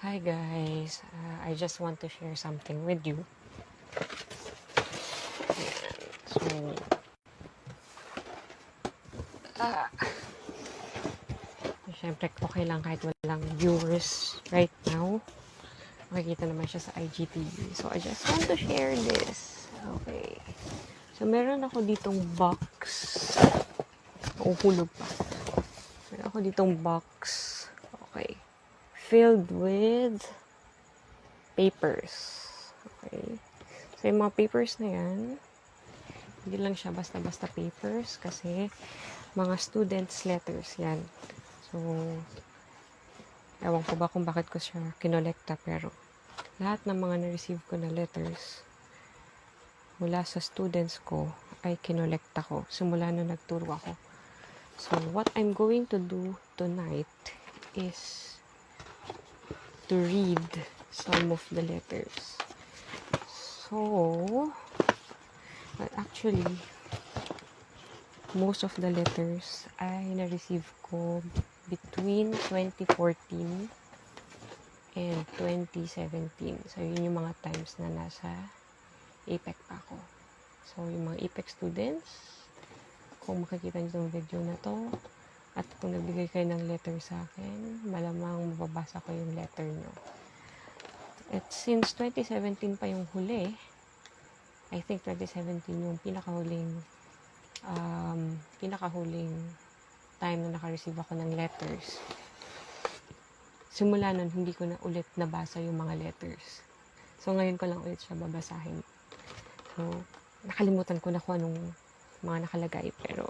Hi guys, I just want to share something with you. So, syempre okay lang kahit walang viewers right now. Makikita naman siya sa IGTV. So, I just want to share this. Okay. So, meron ako ditong box. Uhulog pa. Meron ako ditong box. Okay. Filled with papers. Okay. So, yung mga papers na yan, hindi lang siya basta-basta papers kasi mga students' letters yan. So, ewan ko ba kung bakit ko siya kinolekta, pero lahat ng mga na-receive ko na letters mula sa students ko ay kinolekta ko simula nung nagturo ako. So, what I'm going to do tonight is to read some of the letters. So, actually, most of the letters ay na-receive ko between 2014 and 2017. So, yun yung mga times na nasa APEC pa ako. So, yung mga APEC students, kung makikita nyo itong video na to, at kung nagbigay kayo ng letter sa akin, malamang mababasa ko yung letter nyo. At since 2017 pa yung huli, I think 2017 yung pinakahuling time na naka-receive ako ng letters. Simula nun, hindi ko na ulit nabasa yung mga letters. So, ngayon ko lang ulit siya babasahin. So, nakalimutan ko na kung anong mga nakalagay. Pero,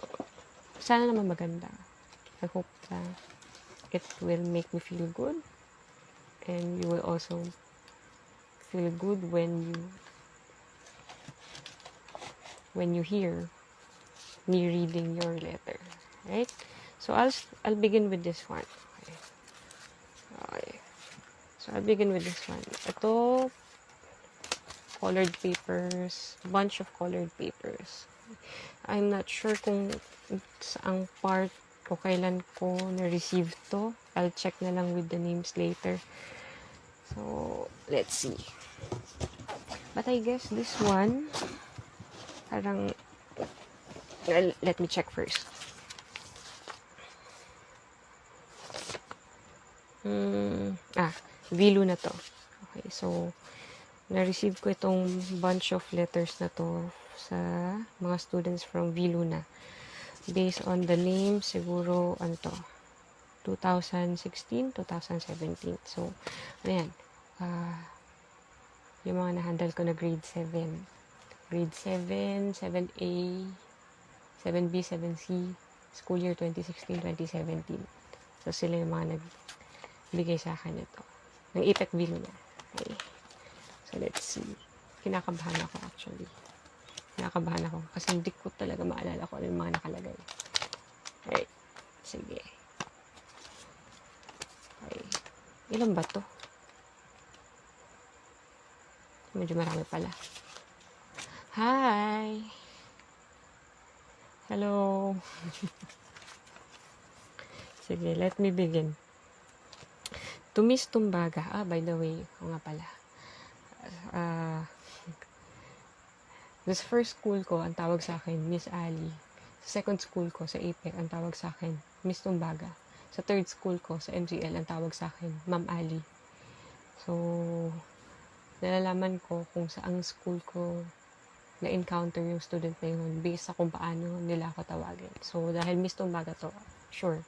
sana naman maganda. I hope that it will make me feel good. And you will also feel good when you hear me reading your letter. Right? So, I'll begin with this one. Okay. So, I'll begin with this one. Ito, colored papers. Bunch of colored papers. I'm not sure kung saang part o kailan ko na-receive to. I'll check na lang with the names later. So, let's see. But I guess this one, parang, let me check first. Vilu na to. Okay, so, na-receive ko itong bunch of letters na to sa mga students from Vilu na. Based on the name, siguro, 2016, 2017. So, ano yan? Yung mga na-handle ko na grade 7. Grade 7, 7A, 7B, 7C, school year 2016-2017. So, sila yung mga nagbigay sa akin ito. Ng APEC Vilu na. Okay. So, let's see. Kinakabahan ako actually. Kinakabahan ako kasi hindi ko talaga maalala ko ano yung mga nakalagay. Alright. Sige. Okay. Ilan ba to? Medyo marami pala. Hi! Hello! Sige, let me begin. To Miss Tumbaga. By the way, nga pala. This first school ko, ang tawag sa akin, Miss Alie. Sa second school ko, sa APEC, ang tawag sa akin, Miss Tumbaga. Sa third school ko, sa MCL, ang tawag sa akin, Ma'am Alie. So, nalalaman ko kung saang school ko na-encounter yung student na yun based sa kung paano nila ako tawagin. So, dahil Miss Tumbaga to, sure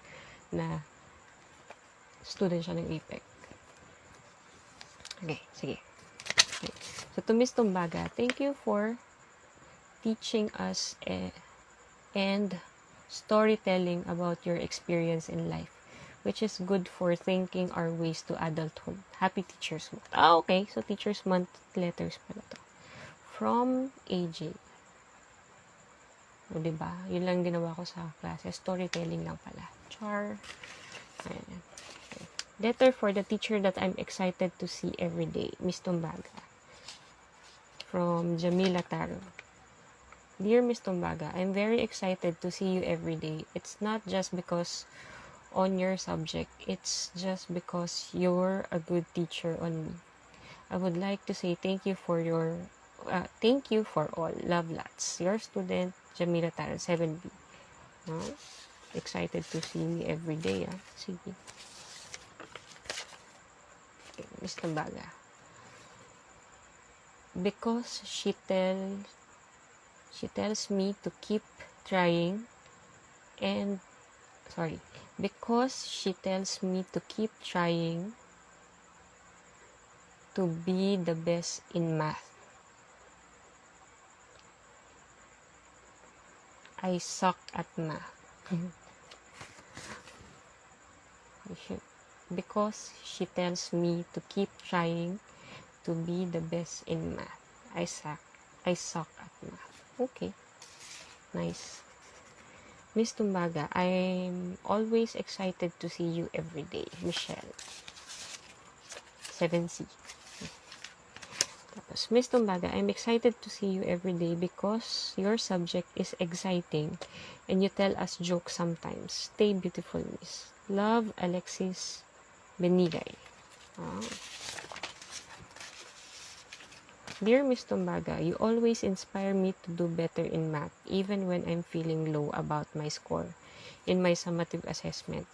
na student siya ng APEC. Okay, sige. Okay. So, to Miss Tumbaga, thank you for teaching us and storytelling about your experience in life, which is good for thinking our ways to adulthood. Happy Teacher's Month. Okay. So, Teacher's Month letters pala to. From AJ. O, diba? Yun lang ginawa ko sa klase. Storytelling lang pala. Char. Ayan. Okay. Letter for the teacher that I'm excited to see every day. Miss Tumbaga. From Jamila Taro. Dear Miss Tumbaga, I'm very excited to see you every day. It's not just because on your subject. It's just because you're a good teacher on me. I would like to say thank you for all. Love lots. Your student, Jamila Taran, 7B. No? Excited to see me every day. Sige. Okay, Miss Tambaga. Because she tells me to keep trying and because she tells me to keep trying to be the best in math. I suck at math. Because she tells me to keep trying to be the best in math. I suck at math. Okay. Nice. Miss Tumbaga, I'm always excited to see you every day. Michelle. 7C. Tapos, Miss Tumbaga, I'm excited to see you every day because your subject is exciting and you tell us jokes sometimes. Stay beautiful, Miss. Love, Alexis Benigay. Dear Miss Tumbaga, you always inspire me to do better in math, even when I'm feeling low about my score in my summative assessment.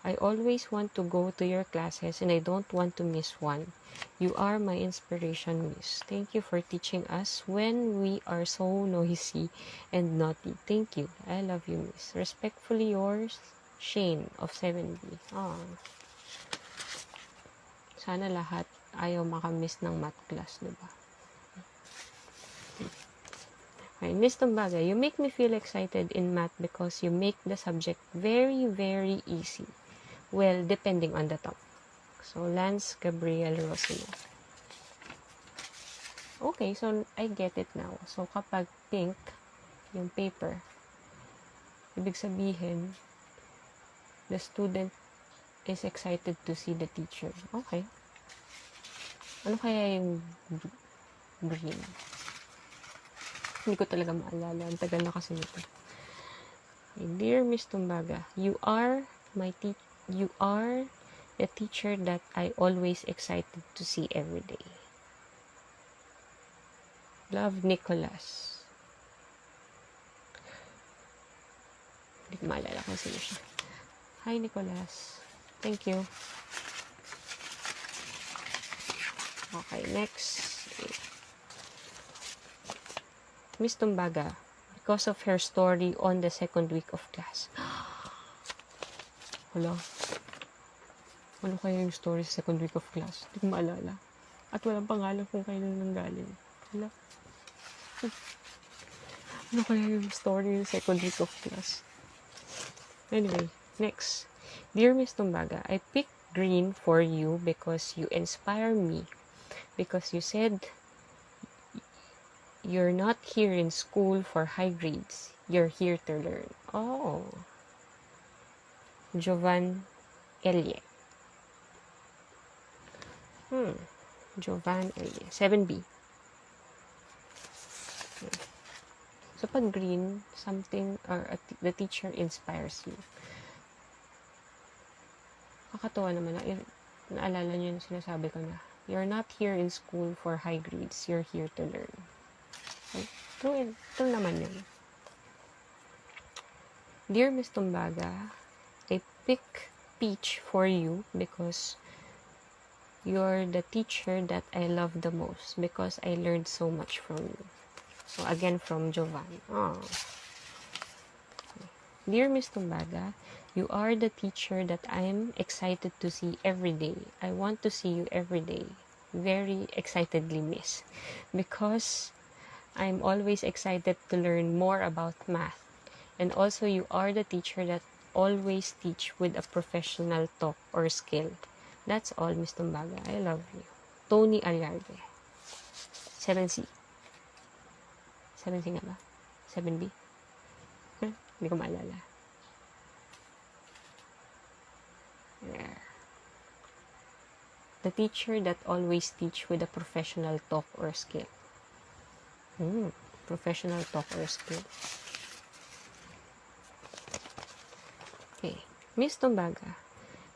I always want to go to your classes and I don't want to miss one. You are my inspiration, Miss. Thank you for teaching us when we are so noisy and naughty. Thank you. I love you, Miss. Respectfully yours, Shane of 7B. Sana lahat ayaw makamiss ng math class, diba? Okay, Miss Tumbaga, you make me feel excited in math because you make the subject very, very easy. Well, depending on the topic. So, Lance Gabriel Rosino. Okay, so I get it now. So, kapag pink yung paper, ibig sabihin, the student is excited to see the teacher. Okay. Ano kaya yung green? Hindi ko talaga maalala. Ang tagal na kasi nito. Dear Miss Tumbaga, you are the teacher that I always excited to see every day. Love, Nicholas. Hindi ko maalala kung sino siya. Hi, Nicholas. Thank you. Okay, next. Miss Tumbaga, because of her story on the second week of class. Wala. Ano kaya yung story sa second week of class? Hindi ko maalala. At walang pangalan kung kailan nanggaling. Wala. Ano kaya yung story yung second week of class? Anyway, next. Dear Miss Tumbaga, I picked green for you because you inspire me. Because you said you're not here in school for high grades. You're here to learn. Oh. Jovan Alie. Jovan Alie. 7B. So, pag green, something or the teacher inspires you. Kakatawa naman na, naalala niyo yung sinasabi ko na, you're not here in school for high grades. You're here to learn. True naman yun. Dear Miss Tumbaga, I pick peach for you because you're the teacher that I love the most because I learned so much from you. So, again, from Jovan. Dear Miss Tumbaga, you are the teacher that I'm excited to see every day. I want to see you every day. Very excitedly, Miss. Because I'm always excited to learn more about math. And also, you are the teacher that always teach with a professional talk or skill. That's all, Miss Tumbaga. I love you. Tony Aliarde. 7C. 7C nga ba? 7B? Hindi ko maalala. Yeah. The teacher that always teach with a professional talk or skill. Professional talk or skill. Okay. Miss Tumbaga,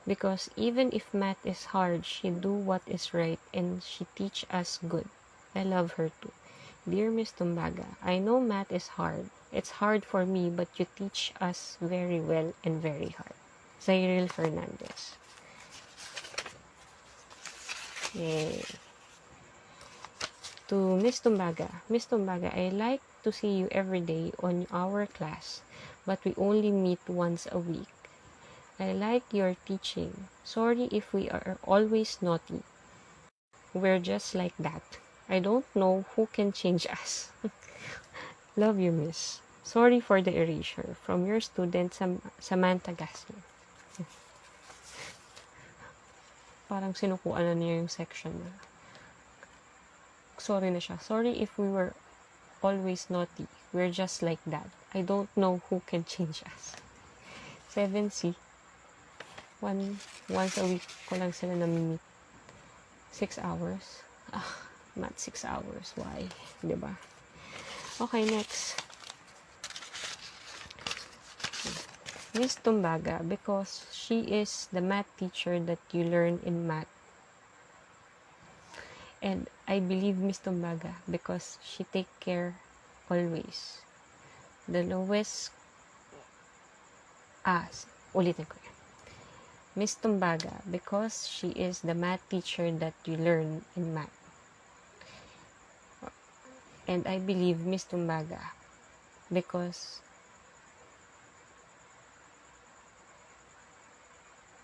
because even if math is hard, she do what is right and she teach us good. I love her too. Dear Miss Tumbaga, I know math is hard. It's hard for me, but you teach us very well and very hard. Cyril Fernandez. Yay. To Miss Tumbaga, I like to see you every day on our class, but we only meet once a week. I like your teaching. Sorry if we are always naughty. We're just like that. I don't know who can change us. Love you, miss. Sorry for the erasure. From your student, Samantha Gaston. Parang sinukuan na niya yung section na. Sorry na siya. Sorry if we were always naughty. We're just like that. I don't know who can change us. 7C. Once a week ko lang sila nami-meet. 6 hours. Not 6 hours. Why? Diba? Okay, next. Miss Tumbaga, because she is the math teacher that you learn in math. And I believe Miss Tumbaga because she take care always. The lowest... ulitin ko yan. Miss Tumbaga because she is the math teacher that you learn in math. And I believe Miss Tumbaga because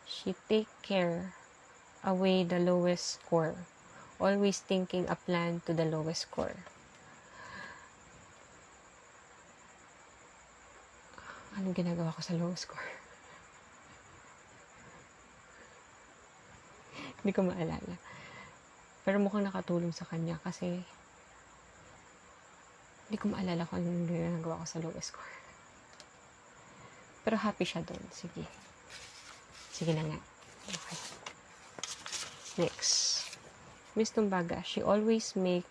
she take care away the lowest score. Always thinking a plan to the lowest score. Anong ginagawa ko sa lowest score? Hindi ko maalala. Pero mukhang nakatulong sa kanya kasi hindi ko maalala kung anong ginagawa ko sa lowest score. Pero happy siya doon. Sige. Sige na nga. Okay. Next. Miss Tumbaga, she always make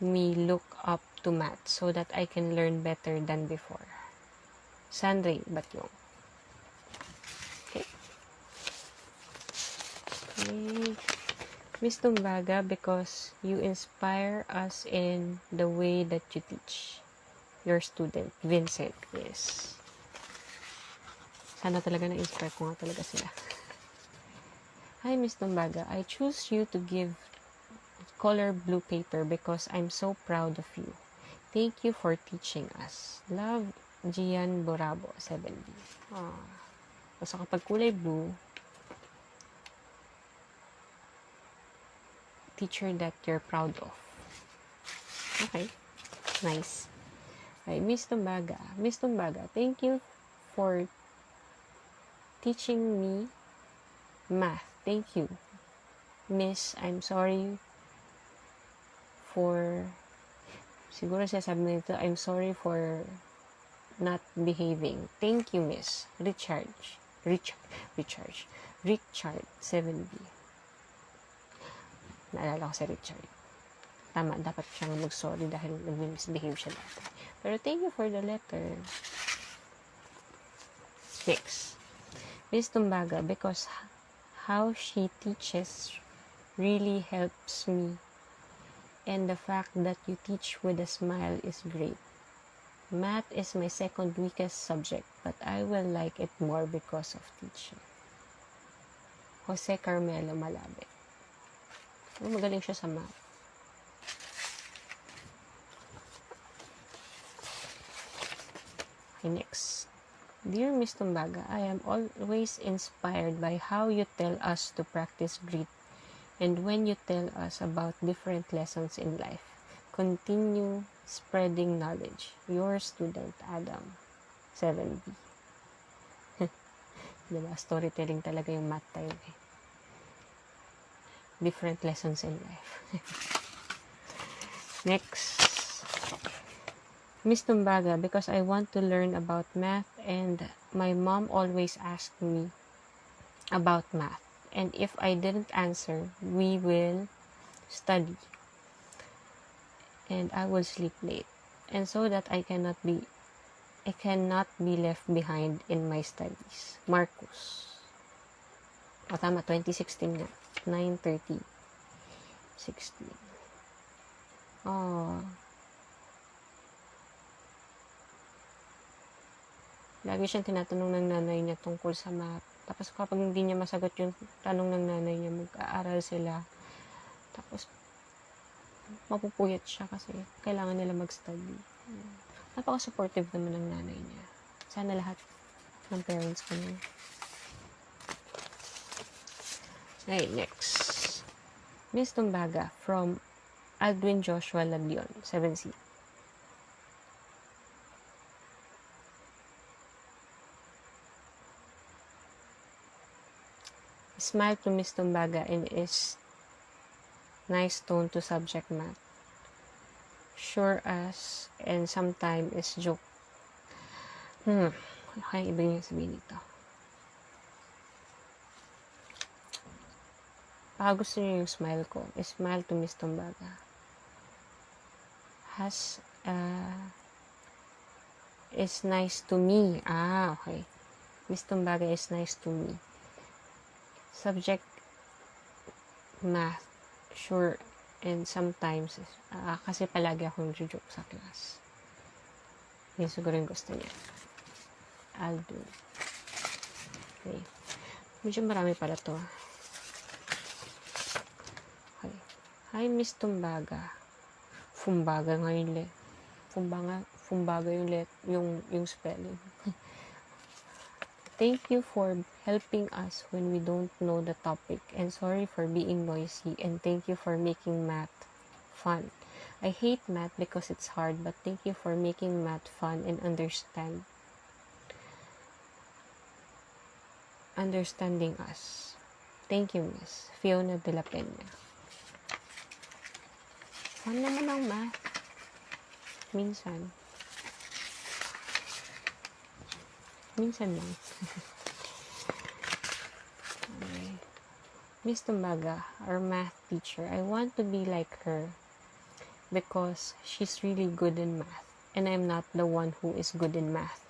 me look up to math so that I can learn better than before. Sandre Batyong. Okay. Miss Tumbaga, because you inspire us in the way that you teach your student, Vincent. Yes. Sana talaga na-inspire ko nga talaga sila. Hi, Miss Tumbaga. I choose you to give color blue paper because I'm so proud of you. Thank you for teaching us. Love, Gian Borabo, 7B. So, kapag kulay blue, teacher that you're proud of. Okay. Nice. Okay, Miss Tumbaga. Miss Tumbaga, thank you for teaching me math. Thank you. Miss, I'm sorry for... Siguro sasabi nito, I'm sorry for not behaving. Thank you, Miss. Richard, 7B. Naalala ko si Richard. Tama, dapat siyang mag-sorry dahil nag-misbehave siya dati. Pero thank you for the letter. Next. Miss Tumbaga, because how she teaches really helps me. And the fact that you teach with a smile is great. Math is my second weakest subject, but I will like it more because of teaching. Jose Carmelo Malabe. Magaling siya sa math. Okay, next. Dear Miss Tumbaga, I am always inspired by how you tell us to practice grit and when you tell us about different lessons in life. Continue spreading knowledge. Your student, Adam, 7B. Diba? Storytelling talaga yung math time eh. Different lessons in life. Next. Miss Tumbaga, because I want to learn about math and my mom always asked me about math. And if I didn't answer, we will study. And I will sleep late. And so that I cannot be I cannot be left behind in my studies. Marcus. O, tama, 2016 nga. 9:30. 16. Oh. Lagi siyang tinatanong ng nanay niya tungkol sa math. Tapos kapag hindi niya masagot yung tanong ng nanay niya, mag-aaral sila. Tapos, mapupuyat siya kasi kailangan nila mag-study. Napaka-supportive naman ng nanay niya. Sana lahat ng parents ko niya. Okay, next. Miss Tumbaga from Aldwin Joshua Labion, 7C. Smile to Miss Tumbaga in is nice tone to subject math. Sure as and sometime is joke. Okay, iba yung sabihin dito. Gusto niyo yung smile ko. Smile to Miss Tumbaga. Has, is nice to me. Okay. Miss Tumbaga is nice to me. Subject, math. Sure, and sometimes, kasi palagi akong joke sa class. Yun siguro yung gusto niya. I'll do. Okay. Medyo marami pala to. Okay. Hi, Miss Tumbaga. Fumbaga nga yung Fumbaga yung spelling. Thank you for helping us when we don't know the topic, and sorry for being noisy, and thank you for making math fun. I hate math because it's hard, but thank you for making math fun and understanding us. Thank you, Miss Fiona de la Peña. Fun naman ang math. Minsan lang. Okay. Miss Tumbaga, our math teacher, I want to be like her because she's really good in math and I'm not the one who is good in math.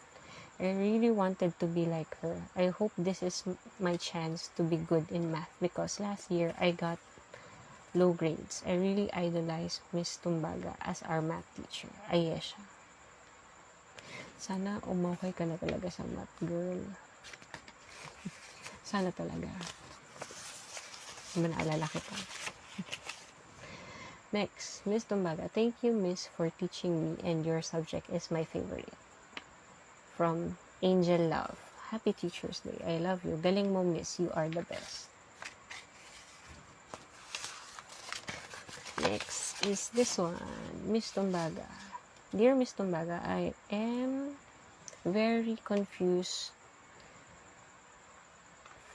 I really wanted to be like her. I hope this is my chance to be good in math because last year I got low grades. I really idolize Miss Tumbaga as our math teacher. Ayesha. Sana umukay ka na talaga sa math, girl. Sana talaga. Manaalala kita. Next, Miss Tumbaga. Thank you, Miss, for teaching me, and your subject is my favorite. From Angel Love. Happy Teacher's Day. I love you. Galing mo, Miss. You are the best. Next is this one. Miss Tumbaga. Dear Miss Tumbaga, I am very confused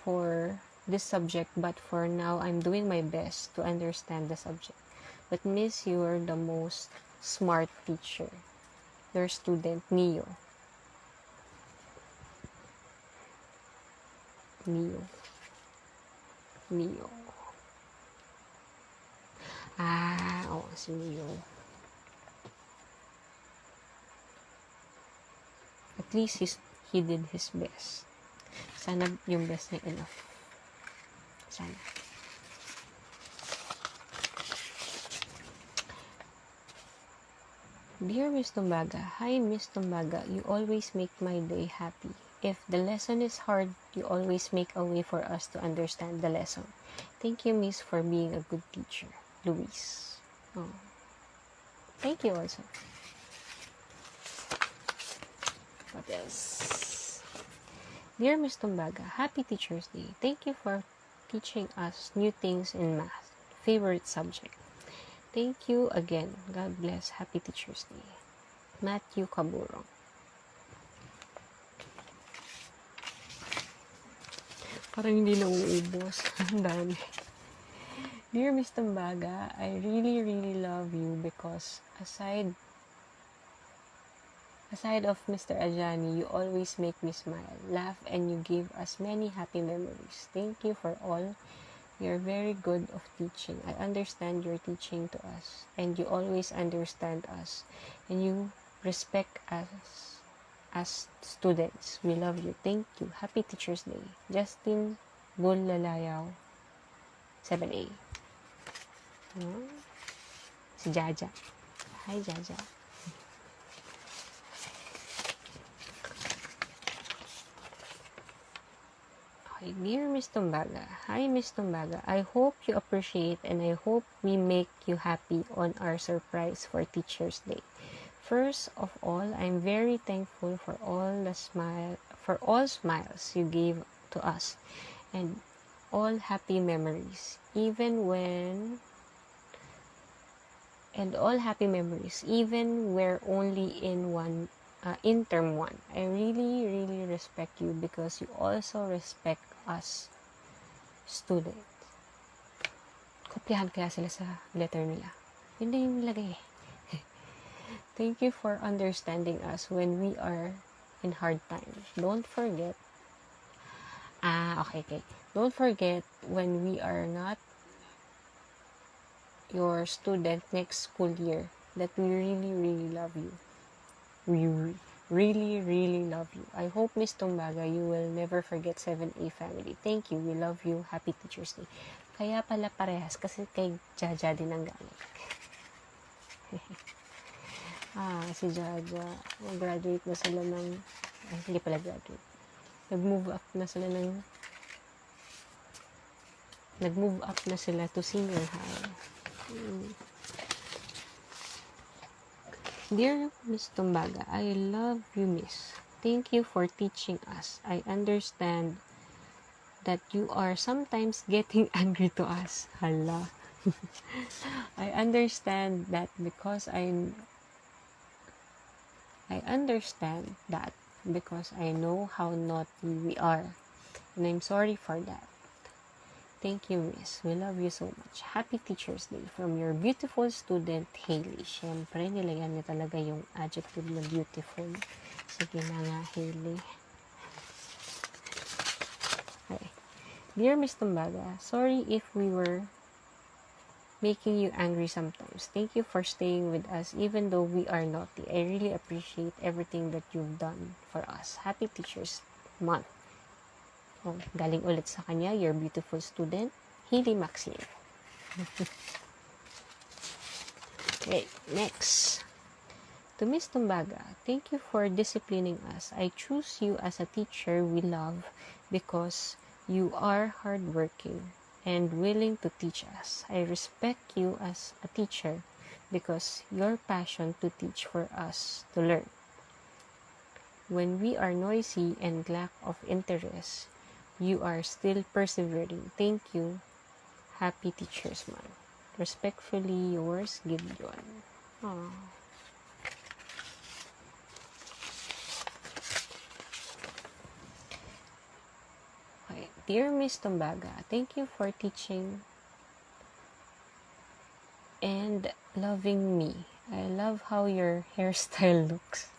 for this subject, but for now, I'm doing my best to understand the subject. But Miss, you are the most smart teacher. Your student, Neo. Si Neo. At least he did his best. Sana yung best niya enough. Sana. Dear Miss Tumbaga, hi Miss Tumbaga, you always make my day happy. If the lesson is hard, you always make a way for us to understand the lesson. Thank you, Miss, for being a good teacher. Luis. Oh. Thank you also. What else? Dear Miss Tumbaga, happy Teacher's Day. Thank you for teaching us new things in math. Favorite subject. Thank you again. God bless. Happy Teacher's Day. Matthew Caburong. Parang hindi na uubos. Ang dami. Dear Miss Tumbaga, I really, really love you because aside of Mr. Ajani, you always make me smile, laugh, and you give us many happy memories. Thank you for all. You're very good of teaching. I understand your teaching to us, and you always understand us, and you respect us as students. We love you. Thank you. Happy Teacher's Day. Justin Bulalayaw, 7A. Si Jaja. Hi, Jaja. Okay, dear Miss Tumbaga. Hi, Miss Tumbaga. I hope you appreciate and I hope we make you happy on our surprise for Teacher's Day. First of all, I'm very thankful for all smiles you gave to us and all happy memories, even we're only in term 1. I really, really respect you because you also respect us students. Kopyahan kaya sila sa letter nila. Yun din yung nilagay eh. Thank you for understanding us when we are in hard times. Don't forget, okay. Don't forget when we are not your student next school year that we really, really love you. We really, really love you. I hope, Miss Tumbaga, you will never forget 7A family. Thank you. We love you. Happy Teacher's Day. Kaya pala parehas kasi kay Jaja din ang galing. Si Jaja, graduate na sila ng, hindi pala graduate. Nag-move up na sila to senior high. Dear Miss Tumbaga, I love you, Miss. Thank you for teaching us. I understand that you are sometimes getting angry to us. Hala. I understand that because I know how naughty we are. And I'm sorry for that. Thank you, Miss. We love you so much. Happy Teacher's Day from your beautiful student, Halie. Siyempre, nilagyan niya talaga yung adjective na beautiful. Sige na nga, Halie. Okay. Dear Miss Tumbaga, sorry if we were making you angry sometimes. Thank you for staying with us even though we are naughty. I really appreciate everything that you've done for us. Happy Teacher's Month. Oh, galing ulit sa kanya, your beautiful student, Halie Maxine. Okay, next. To Miss Tumbaga, thank you for disciplining us. I choose you as a teacher we love because you are hardworking and willing to teach us. I respect you as a teacher because your passion to teach for us to learn. When we are noisy and lack of interest, you are still persevering. Thank you. Happy Teacher's Month. Respectfully yours, Gideon. Aww. Okay. Dear Miss Tumbaga, thank you for teaching and loving me. I love how your hairstyle looks.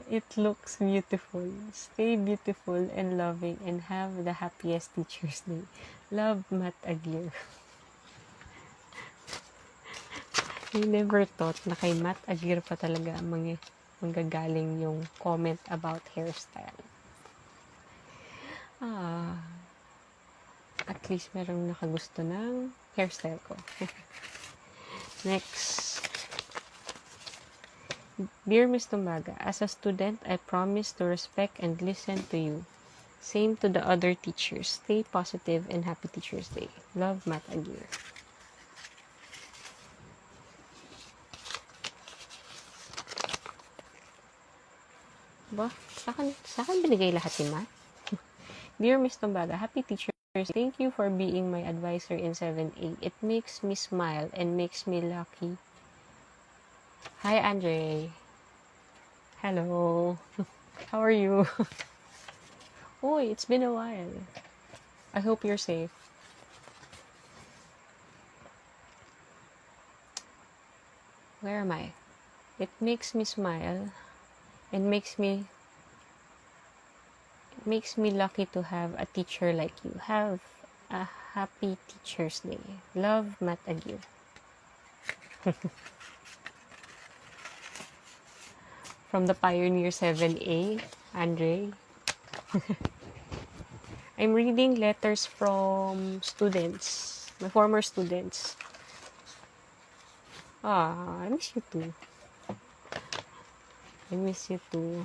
It looks beautiful. Stay beautiful and loving and have the happiest Teacher's Day. Love, Matt Aguirre. I never thought na kay Matt Aguirre pa talaga manggagaling yung comment about hairstyle. At least merong nakagusto ng hairstyle ko. Next. Dear Miss Tumbaga, as a student, I promise to respect and listen to you. Same to the other teachers. Stay positive and happy Teacher's Day. Love, Matt Aguirre. Ba? Sa akin binigay lahat ni Matt? Dear Miss Tumbaga, happy Teacher's Day. Thank you for being my advisor in 7A. It makes me smile and makes me lucky. Hi, Andre. Hello. How are you? Oy, it's been a while. I hope you're safe. Where am I? It makes me smile and makes me lucky to have a teacher like you. Have a happy Teacher's Day. Love, Matt Aguirre. From the Pioneer 7A, Andre. I'm reading letters from students, my former students. I miss you too. I miss you too.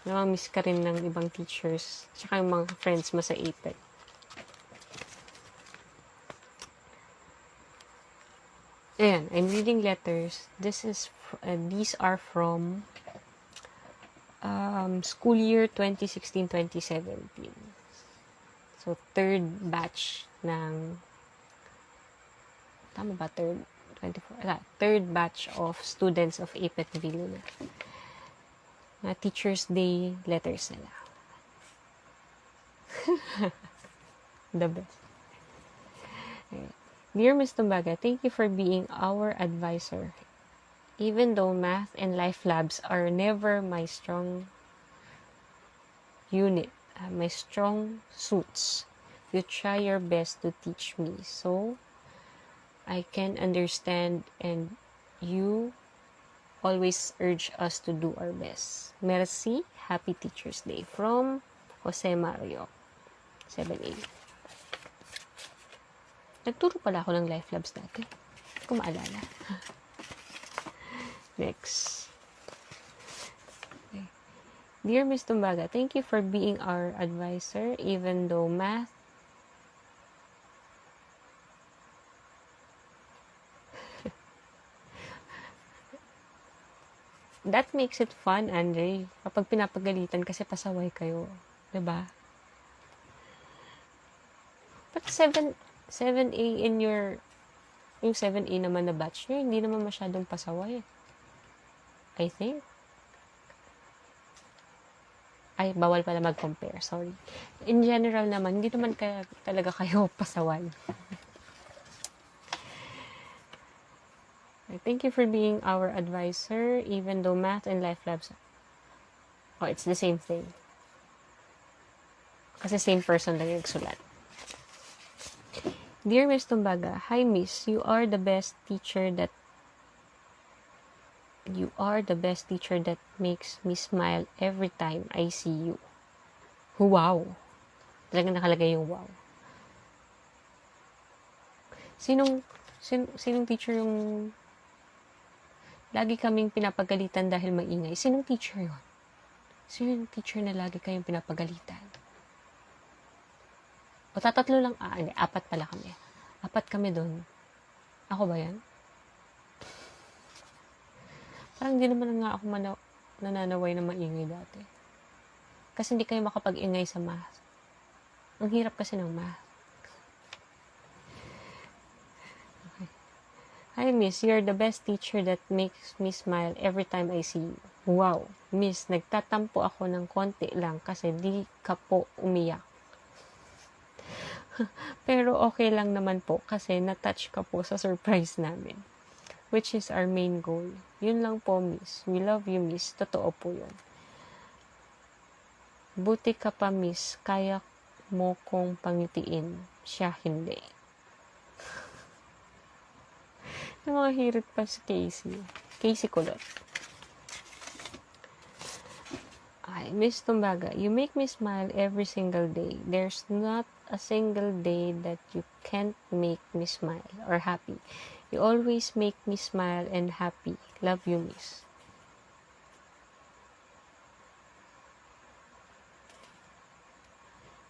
Namamiss ka rin ng ibang teachers, tsaka yung mga friends mo sa APEC. Ayan, I'm reading letters. These are from school year 2016-2017. So, third batch ng, tama ba? Third batch of students of APEC Vilo na Teacher's Day letters nila. The best. Okay. Dear Ms. Tumbaga, thank you for being our advisor. Even though math and life labs are never my strong unit, my strong suits, you try your best to teach me so I can understand, and you always urge us to do our best. Merci. Happy Teacher's Day. From Jose Mario, 7A. Nagturo pala ako ng life labs dati. Hindi ko maalala. Next. Okay. Dear Ms. Tumbaga, thank you for being our advisor, even though math that makes it fun, Andre. Kapag pinapagalitan kasi pasaway kayo. 'Di ba? But 7A in yung 7A naman na batch nyo, hindi naman masyadong pasaway. I think. Ay, bawal pala mag-compare. Sorry. In general naman, hindi naman talaga kayo pasaway. Thank you for being our advisor, even though math and life labs, it's the same thing. Kasi same person lang yung sulat. Dear Miss Tumbaga, hi Miss, you are the best teacher that makes me smile every time I see you. Wow. Talagang nakalagay yung wow. Sinong teacher yung lagi kaming pinapagalitan dahil maingay? Sinong teacher yun? Sino yung teacher na lagi kayong pinapagalitan? O tatatlo lang, hindi, 4 pala kami. 4 kami doon. Ako ba yan? Parang hindi naman nga ako nananaway na maingay dati. Kasi hindi kayo makapag-ingay sa math. Ang hirap kasi ng math. Okay. Hi Miss, you're the best teacher that makes me smile every time I see you. Wow, Miss, nagtatampo ako ng konti lang kasi di ka po umiyak. Pero okay lang naman po kasi na-touch ka po sa surprise namin. Which is our main goal. Yun lang po, Miss. We love you, Miss. Totoo po yun. Buti ka pa, Miss. Kaya mo kong pangitiin. Siya hindi. Yung mga hirit pa si Casey. Casey Kulot. Ay, Miss Tumbaga, you make me smile every single day. There's not a single day that you can't make me smile or happy. You always make me smile and happy. Love you, Miss.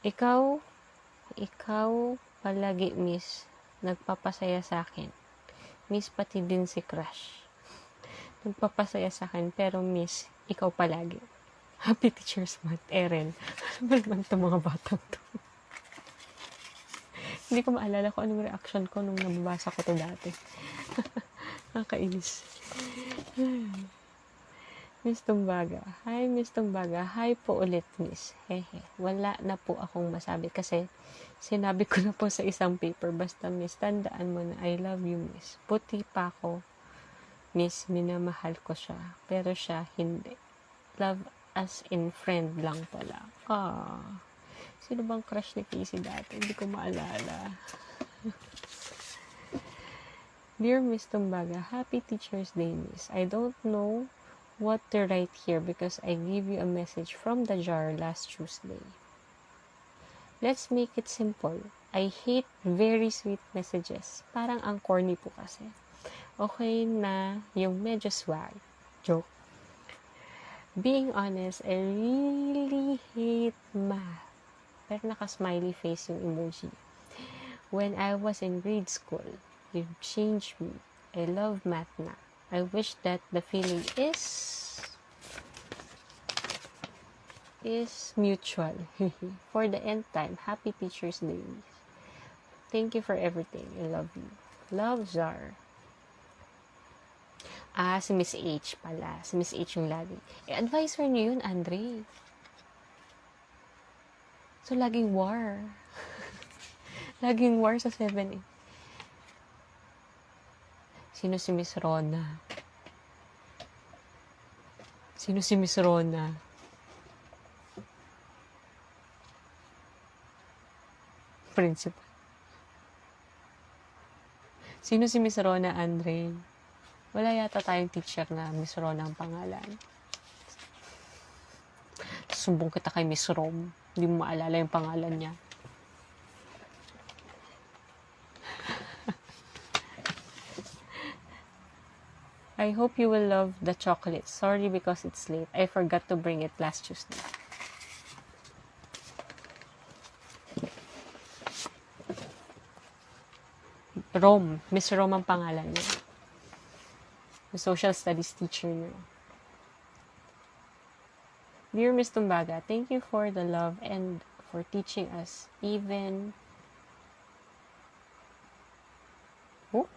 Ikaw palagi, Miss. Nagpapasaya sa akin. Miss, pati din si Crush. Nagpapasaya sa akin, pero Miss, ikaw palagi. Happy Teacher's Month, Eren. Ano ba naman itong mga batang to? Hindi ko maalala kung anong reaction ko nung nababasa ko to dati. Nakakainis. Miss Tumbaga. Hi, Miss Tumbaga. Hi po ulit, Miss. Hehe. Wala na po akong masabi kasi sinabi ko na po sa isang paper. Basta, Miss, tandaan mo na I love you, Miss. Puti pa ako, Miss. Minamahal ko siya. Pero siya, hindi. Love as in friend lang pala. Sino bang crush ni Casey dati? Hindi ko maalala. Dear Miss Tumbaga, Happy Teacher's Day, Miss. I don't know what to write here because I gave you a message from the jar last Tuesday. Let's make it simple. I hate very sweet messages. Parang ang corny po kasi. Okay na yung medyo swag. Joke. Being honest, I really hate math. Pero naka-smiley face yung emoji. When I was in grade school, you changed me. I love math na. I wish that the feeling is mutual. For the end time, happy Teacher's Day. Thank you for everything. I love you. Love, Zar. Si Miss H pala. Si Miss H yung lagi. Advisor niyo yun, Andre. So, laging war. Laging war sa 7A. Sino si Miss Rona? Sino si Miss Rona? Principal. Sino si Miss Rona, Andre? Wala yata tayong teacher na Miss Rona ang pangalan. Sumbong kita kay Miss Rom. Hindi mo maalala yung pangalan niya. I hope you will love the chocolate. Sorry because it's late. I forgot to bring it last Tuesday. Rom. Miss Rom ang pangalan niya. The social studies teacher niya. Dear Miss Tumbaga, thank you for the love and for teaching us even... Oh?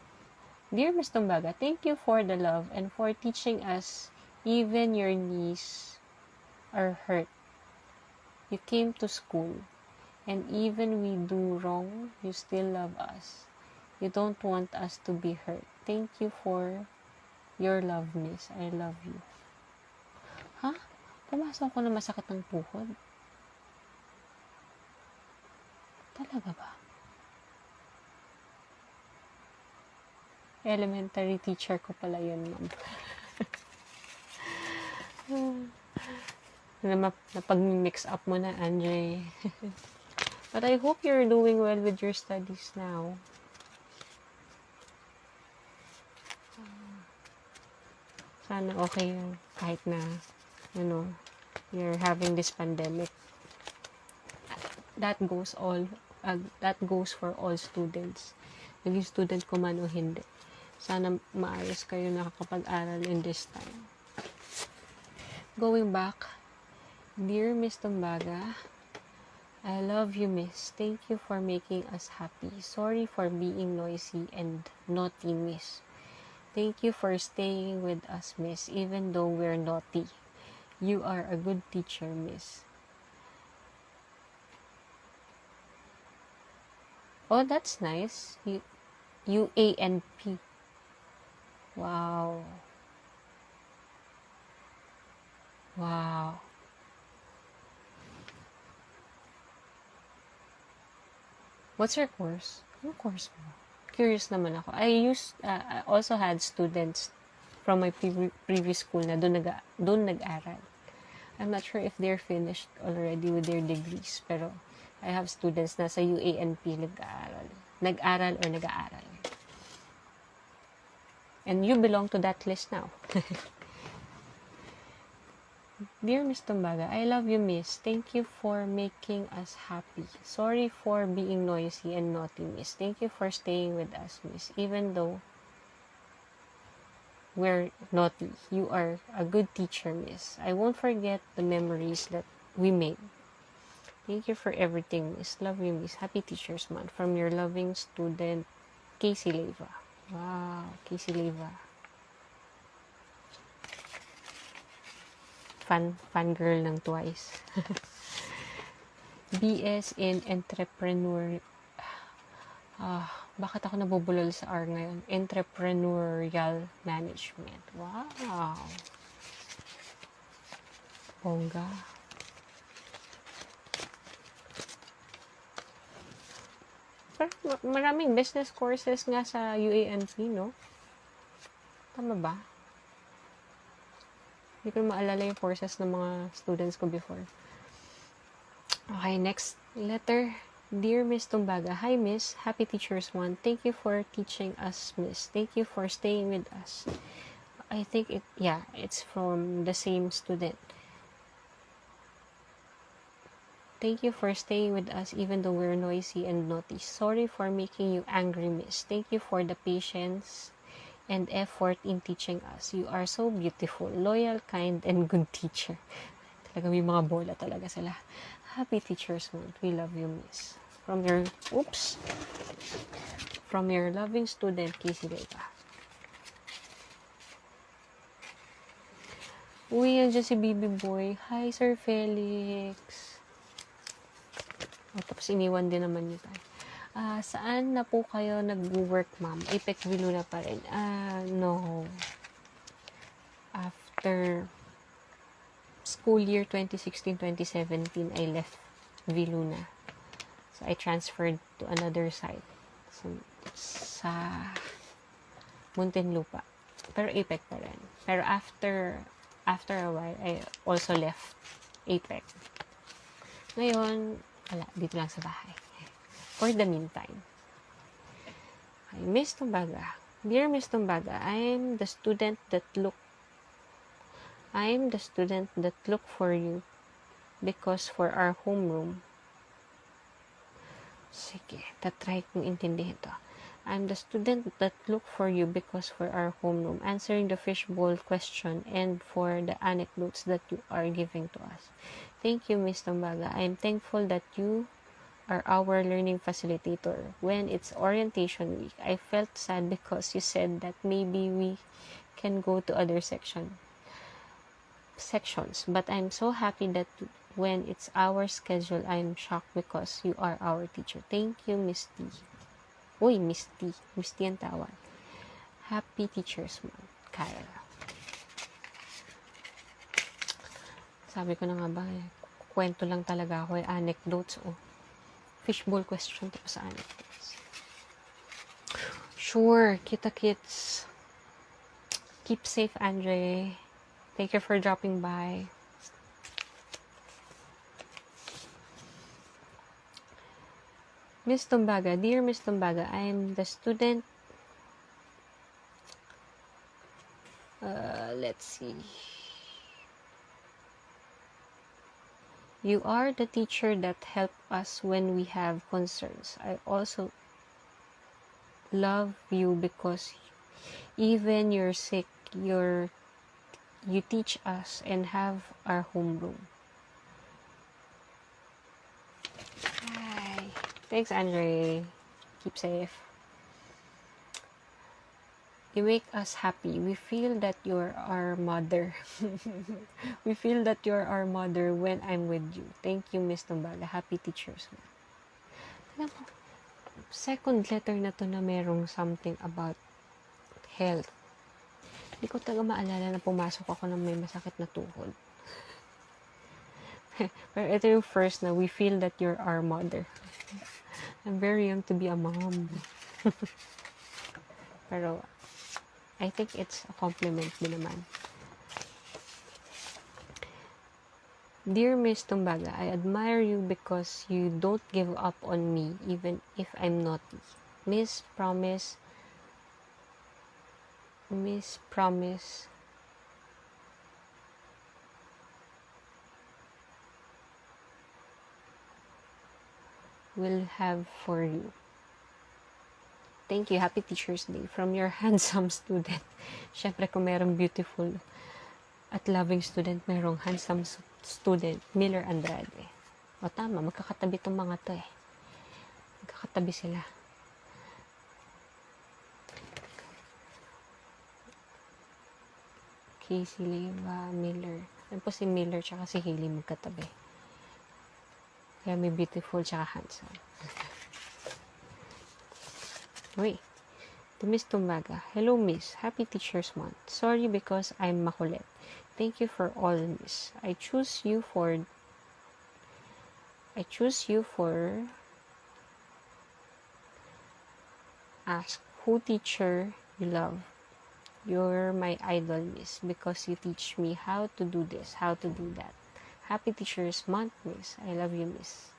Dear Miss Tumbaga, thank you for the love and for teaching us even your knees are hurt. You came to school and even we do wrong, you still love us. You don't want us to be hurt. Thank you for your love, miss. I love you. Ha? Pumasok ko na masakit ng tuhod. Talaga ba? Elementary teacher ko pala yun, ma'am. Napag-mix up mo na, Andre. But I hope you're doing well with your studies now. Sana okay yun. Kahit na, you're having this pandemic. That goes for all students. Naging student ko man o hindi. Sana maayos kayo nakakapag-aral in this time. Going back, dear Miss Tumbaga, I love you, miss. Thank you for making us happy. Sorry for being noisy and naughty, miss. Thank you for staying with us, miss, even though we're naughty. You are a good teacher, miss. Oh, that's nice. UANP. Wow. Wow. What's your course? Anong course mo? Curious naman ako. I also had students from my previous school na doon nag-aral. I'm not sure if they're finished already with their degrees, pero I have students na sa UANP nag-aral or nag-aaral. And you belong to that list now. Dear Miss Tumbaga, I love you, miss. Thank you for making us happy. Sorry for being noisy and naughty, miss. Thank you for staying with us, miss. Even though we're naughty, you are a good teacher, miss. I won't forget the memories that we made. Thank you for everything, miss. Love you, miss. Happy Teacher's Month. From your loving student, Casey Leva. Wow, Casey Leva. Fangirl ng Twice. BS in Entrepreneur. Bakit ako nabubulol sa R ngayon? Entrepreneurial Management. Wow. Bongga. Pero maraming business courses nga sa UANP, no? Tama ba? Hindi ko maalala yung courses ng mga students ko before. Okay, next letter. Dear Miss Tumbaga, hi Miss, happy Teachers Month. Thank you for teaching us, Miss. Thank you for staying with us. I think it's from the same student. Thank you for staying with us even though we're noisy and naughty. Sorry for making you angry, Miss. Thank you for the patience and effort in teaching us. You are so beautiful, loyal, kind, and good teacher. Talaga may mga bola talaga sila. Happy Teachers Month. We love you, Miss. From your loving student, Casey Vega. Uy, nandiyan si Baby Boy. Hi, Sir Felix. Tapos iniwan din naman niyo tayo. Saan na po kayo nag-work, ma'am? Apex Viluna pa rin. No. After school year 2016-2017, I left Viluna. So, I transferred to another site. So, sa Muntinlupa. Pero Apex pa rin. Pero after a while, I also left Apex. Ngayon, dito lang sa bahay. For the meantime. Okay, Miss Tumbaga. Dear Miss Tumbaga, I'm the student that look for you because for our homeroom. Sige, tatry kong intindihin to. I'm the student that look for you because for our homeroom, answering the fishbowl question and for the anecdotes that you are giving to us. Thank you, Miss Tumbaga. I'm thankful that you are our learning facilitator. When it's orientation week, I felt sad because you said that maybe we can go to other sections. But I'm so happy that when it's our schedule, I'm shocked because you are our teacher. Thank you, Miss T. Uy, Miss T. Miss T ang tawag. Happy Teachers Month, Kyle. Sabi ko na nga ba, kwento lang talaga ako, anecdotes, fishbowl question tapos sa anecdotes. Sure, kita kits. Keep safe, Andre. Thank you for dropping by. Miss Tumbaga, dear Miss Tumbaga, I'm the student. Let's see. You are the teacher that helped us when we have concerns. I also love you because even you're sick, you teach us and have our homeroom. Hi. Thanks, Andre. Keep safe. You make us happy. We feel that you're our mother. We feel that you're our mother when I'm with you. Thank you, Miss Tumbaga. Happy Teachers Month. Second letter na to na merong something about health. Hindi ko talaga maalala na pumasok ako ng may masakit na tuhod. Pero ito yung first na we feel that you're our mother. I'm very young to be a mom. Pero I think it's a compliment din naman. Dear Miss Tumbaga, I admire you because you don't give up on me even if I'm naughty. Miss promise will have for you. Thank you. Happy Teacher's Day from your handsome student. Syempre, kung merong beautiful at loving student, merong handsome student, Miller Andrade. O tama, magkakatabi tong mga to eh. Magkakatabi sila. Casey, Leva, Miller. Ano po si Miller tsaka si Hailey magkatabi. Kaya may beautiful tsaka handsome. Wait. To Miss Tumbaga. Hello, Miss. Happy Teachers Month. Sorry because I'm makulit. Thank you for all, Miss. I choose you for ask who teacher you love. You're my idol, miss, because you teach me how to do this, how to do that. Happy Teacher's Month, miss. I love you, miss.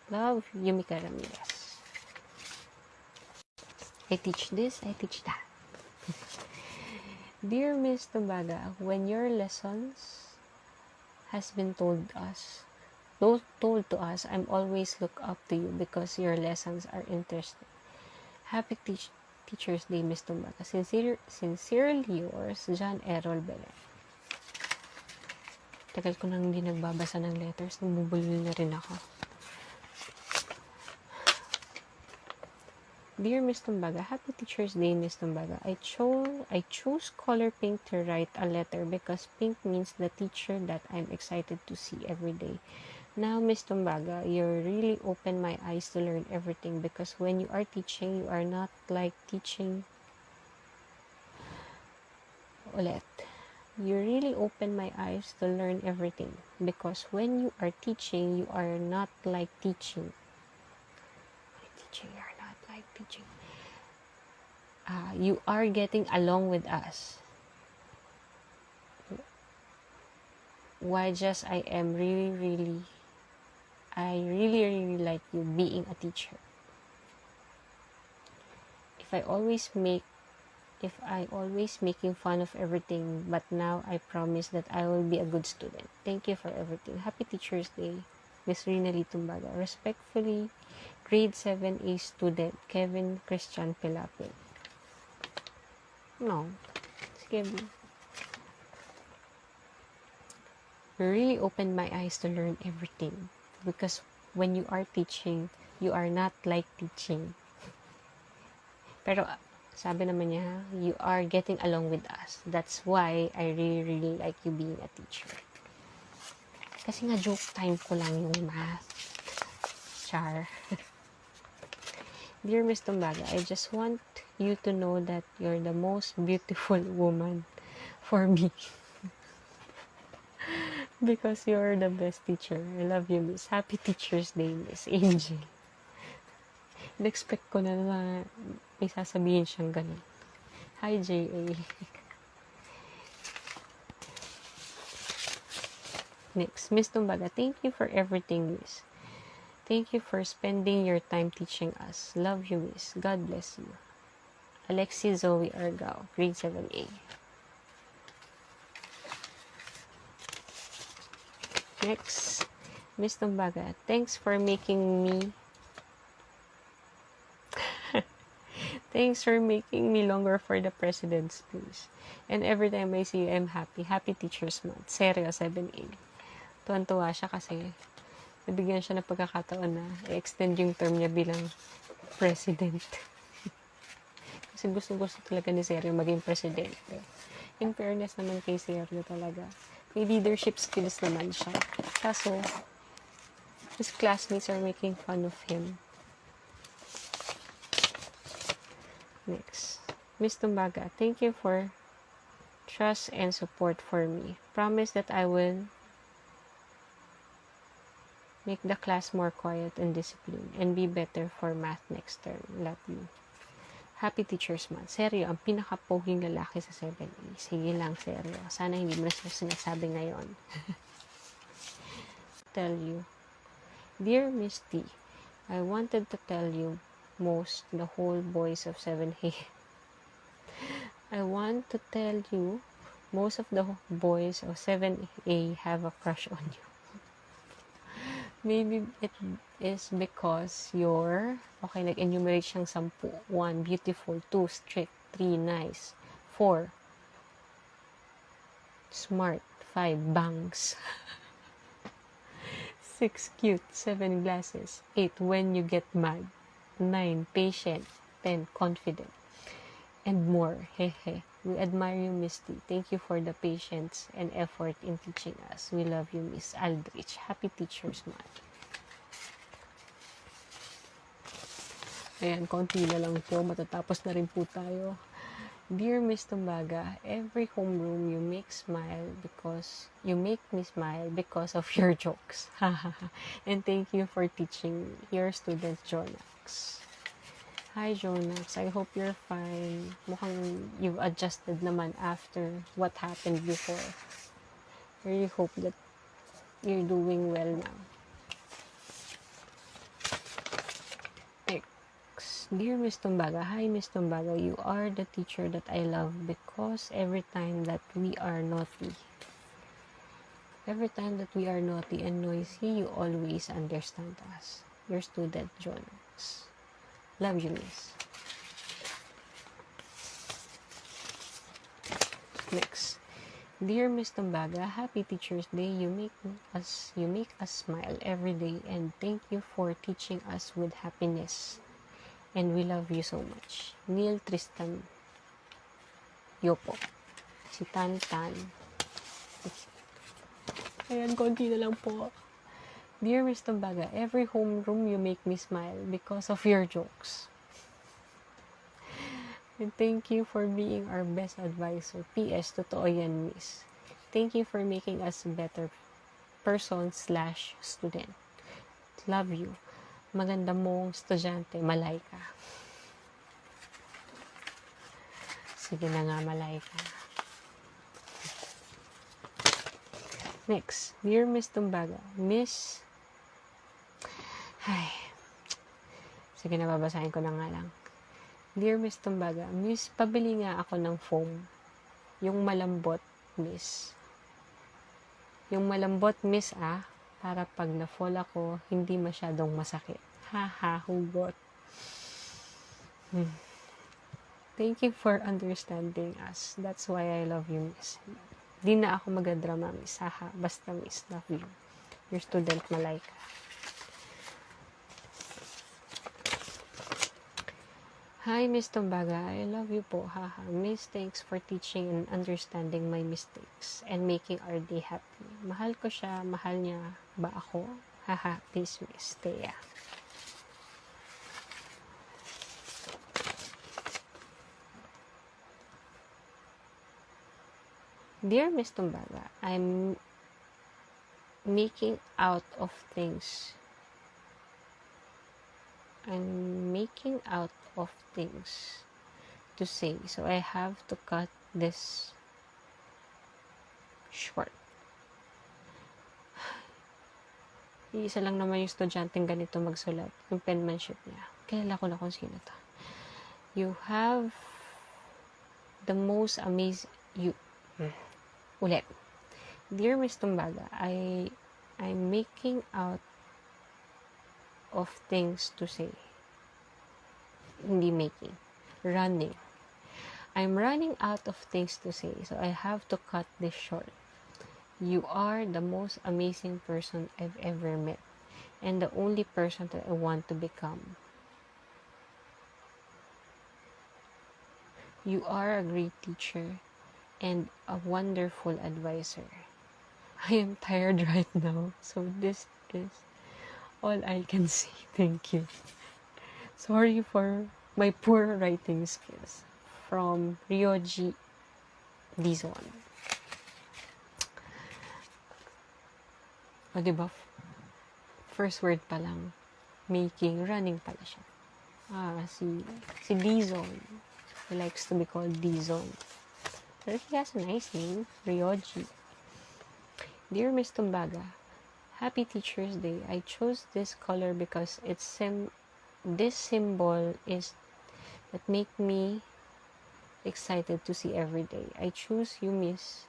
Love, Yumika Ramirez. I teach this, I teach that. Dear Miss Tumbaga, when your lessons has been told to us, I'm always look up to you because your lessons are interesting. Happy Teacher's Day, Miss Tumbaga. Sincerely yours, John Errol Belen. Tagal ko nang hindi nagbabasa ng letters, namubulol na rin ako. Dear Miss Tumbaga, Happy Teacher's Day, Miss Tumbaga. I choose color pink to write a letter because pink means the teacher that I'm excited to see every day. Now, Miss Tumbaga, you really open my eyes to learn everything because when you are teaching, you are not like teaching. Ulit. You really open my eyes to learn everything because when you are teaching, you are not like teaching. You are not like teaching. You are getting along with us. Why just I really like you being a teacher. If I always making fun of everything, but now I promise that I will be a good student. Thank you for everything. Happy Teacher's Day, Miss Rinalyn Tumbaga. Respectfully, grade 7A student, Kevin Christian Pilapil. No. Sige. You really opened my eyes to learn everything. Because when you are teaching, you are not like teaching. Pero, sabi naman niya, you are getting along with us. That's why I really like you being a teacher. Kasi nga joke time ko lang yung math. Char. Dear Miss Tumbaga, I just want you to know that you're the most beautiful woman for me. Because you're the best teacher. I love you, Miss. Happy Teacher's Day, Miss Angel. In-expect ko na may sasabihin siyang ganun. Hi, J.A. Next, Miss Tumbaga, thank you for everything, Miss. Thank you for spending your time teaching us. Love you, Miss. God bless you. Alexis Zoe Argao, grade 7A. Next, Miss Tumbaga, thanks for making me longer for the President's Speech. And every time I see you, I'm happy. Happy Teacher's Month. Seryo, 7A. Tuwan-tuwa siya kasi nabigyan siya ng pagkakataon na i-extend yung term niya bilang president. Kasi gusto talaga ni Seryo maging presidente. In fairness naman kay Seryo talaga. May leadership skills naman siya. Kaso, his classmates are making fun of him. Next. Miss Tumbaga, thank you for trust and support for me. Promise that I will make the class more quiet and disciplined and be better for math next term. Love you. Happy Teacher's Month. Seryo, ang pinaka-poging lalaki sa 7A. Sige lang, seryo. Sana hindi mo na siya sinasabi ngayon. Tell you. Dear Miss T, I wanted to tell you the whole boys of 7A. I want to tell you, most of the boys of 7A have a crush on you. Maybe it is because you're, okay, nag-enumerate siyang 10. 1, beautiful. 2, strict. 3, nice. 4, smart. 5, bangs. 6, cute. 7, glasses. 8, when you get mad. 9, patient. 10, confident. And more. Hehe. We admire you, Miss T. Thank you for the patience and effort in teaching us. We love you, Miss Aldrich. Happy Teacher's Month. Ayan, konti na lang po. Matatapos na rin po tayo. Dear Miss Tumbaga, every homeroom you make me smile because of your jokes. And thank you for teaching your students, Jonax. Hi, Jonas. I hope you're fine. Mukhang you've adjusted naman after what happened before. I really hope that you're doing well now. Next. Dear Miss Tumbaga, hi Miss Tumbaga, you are the teacher that I love because every time that we are naughty and noisy, you always understand us. Your student, Jonas. Love you, Miss. Next. Dear Miss Tumbaga, happy Teacher's Day. You make us smile every day, and thank you for teaching us with happiness. And we love you so much. Neil Tristan Yopo. Si Tan Tan. Ayan, konti na lang po. Dear Miss Tumbaga, every homeroom you make me smile because of your jokes. And thank you for being our best advisor. P.S. Totoo yan, Miss. Thank you for making us a better person/student. Love you. Maganda mong estudyante, Malaika. Sige na nga, Malaika. Next. Dear Miss Tumbaga. Miss... Ay. Sige na, babasahin ko na nga lang. Dear Miss Tumbaga, Miss, pabili nga ako ng foam. Yung malambot, Miss. Yung malambot, Miss, para pag na-fall ako, hindi masyadong masakit. Haha, hugot. Thank you for understanding us. That's why I love you, Miss. Di na ako magadrama, Miss. Haha, basta Miss, love you. Your student, Malaika. Hi, Miss Tumbaga. I love you po. Haha. Miss, thanks for teaching and understanding my mistakes and making our day happy. Mahal ko siya. Mahal niya ba ako? Haha. Please, Miss. Thea. Dear Miss Tumbaga, I'm making out of things to say, so I have to cut this short. Isa lang naman yung estudyanteng ganito magsulat, yung penmanship niya. Kilala ko na kung sino to. You have the most amazing... Ulit. Dear Miss Tumbaga, I'm making out of things to say. Hindi making. Running. I'm running out of things to say, so I have to cut this short. You are the most amazing person I've ever met, and the only person that I want to become. You are a great teacher and a wonderful advisor. I am tired right now, so this is all I can say. Thank you. Sorry for my poor writing skills. From Ryoji Dizon. O, diba? First word pa lang. Making, running pala siya. Si Dizon. He likes to be called Dizon. But he has a nice name. Ryoji. Dear Miss Tumbaga, Happy Teacher's Day. I chose this color because this symbol is that make me excited to see every day. I choose you, Miss,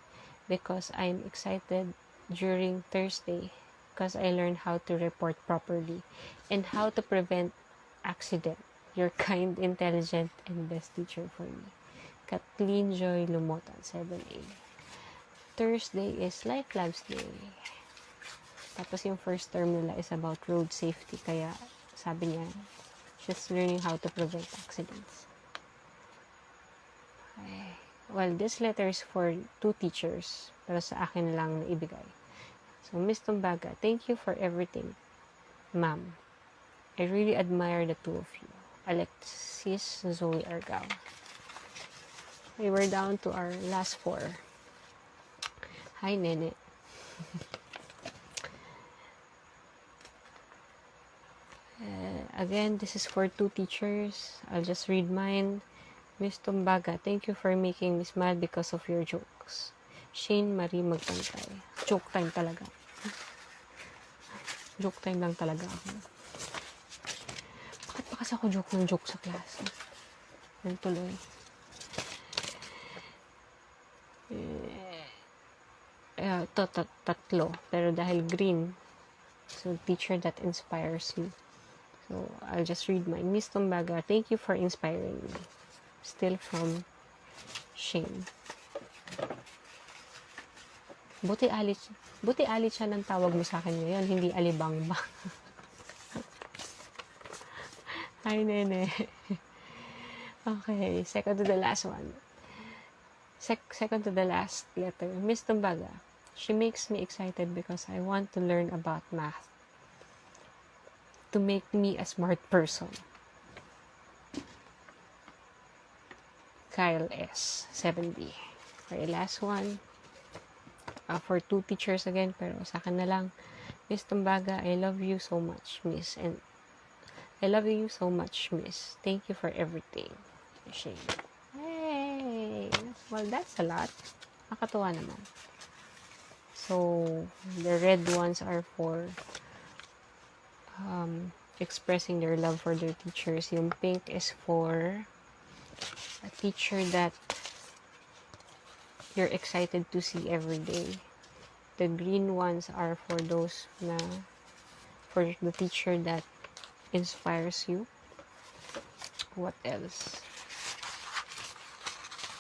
because I'm excited during Thursday because I learned how to report properly and how to prevent accident. You're kind, intelligent, and best teacher for me. Kathleen Joy Lumotan, 7A. Thursday is Life Labs Day. Tapos yung first term nila is about road safety. Kaya sabi niya, she's learning how to prevent accidents. Okay. Well, this letter is for 2 teachers. Pero sa akin lang na ibigay. So, Miss Tumbaga, thank you for everything, ma'am. I really admire the 2 of you. Alexis Zoe Argao. We were down to our last 4. Hi, Nene. again, this is for 2 teachers. I'll just read mine. Miss Tumbaga, thank you for making me smile because of your jokes. Shane Marie Magpantay. Joke time talaga. Joke time lang talaga ako. Bakit pa kasi ako joke ng joke sa klase? Yan tuloy. Tatlo. Pero dahil green, so teacher that inspires you. So, I'll just read mine. Miss Tumbaga, thank you for inspiring me. Still from Shane. Buti alit siya ng tawag mo sa akin ngayon, hindi alibangba. Hi, nene. Okay, second to the last one. Second to the last letter. Miss Tumbaga, she makes me excited because I want to learn about math to make me a smart person. Kyle S. 7B. Okay, last one. For 2 teachers again, pero sa akin na lang. Miss Tumbaga, I love you so much, Miss. And I love you so much, Miss. Thank you for everything. Shane. Hey! Well, that's a lot. Nakatuwa naman. So, the red ones are for expressing their love for their teachers. Yung pink is for a teacher that you're excited to see every day. The green ones are for those for the teacher that inspires you. What else?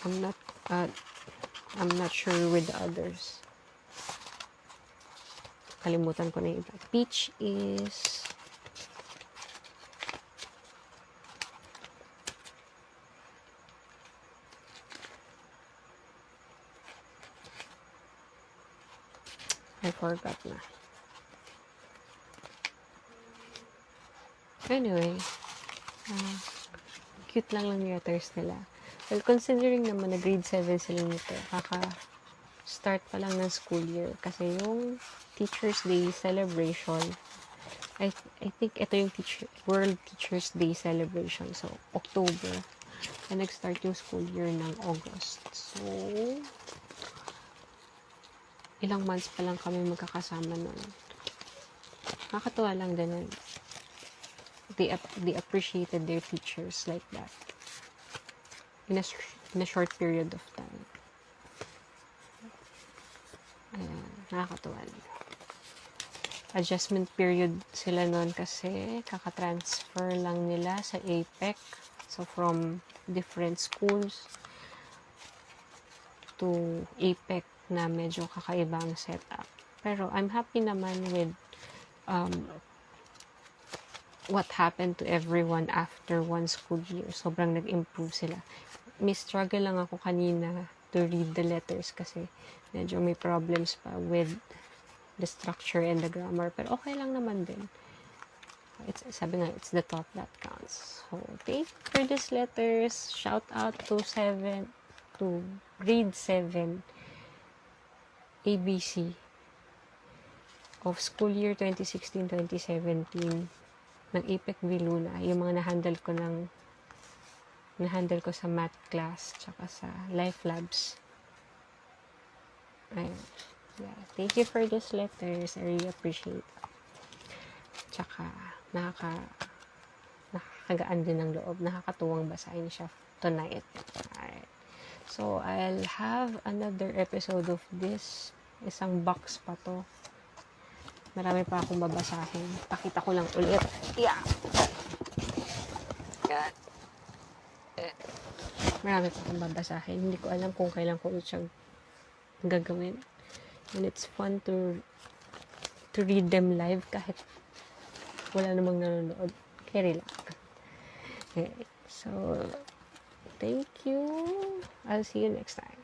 I'm not sure with the others. Kalimutan ko na yung iba. Peach is I forgot na. Anyway, cute lang yung letters nila. Well, considering naman na grade 7 sila nito, start pa lang ng school year. Kasi yung Teacher's Day celebration, I think ito yung World Teacher's Day celebration. So, October. And nag-start yung school year ng August. So, ilang months pa lang kami magkakasama nun. Nakakatuwa lang din. They appreciated their teachers like that. In a short period of time. Ayan, nakakatuwa lang. Adjustment period sila nun kasi kaka-transfer lang nila sa APEC. So, from different schools to APEC na medyo kakaibang setup. Pero I'm happy naman with what happened to everyone after one school year. Sobrang nag-improve sila. May struggle lang ako kanina to read the letters kasi medyo may problems pa with the structure and the grammar. Pero okay lang naman din. Sabi nga, it's the thought that counts. So, thank you for these letters. Shout out to grade 7 ABC of school year 2016-2017 ng APEC Viluna. Yung mga na-handle ko sa math class tsaka sa life labs. Ayun. Yeah. Thank you for these letters. I really appreciate it. Tsaka nakakagaan din ng loob. Nakakatuwang basahin siya tonight. Alright. So, I'll have another episode of this. Isang box pa to. Marami pa akong babasahin. Pakita ko lang ulit. Yeah. God. Marami pa akong babasahin. Hindi ko alam kung kailan ko ulit siyang gagawin. And it's fun to read them live kahit wala namang nanonood. Carry lang. Okay. So, thank you. I'll see you next time.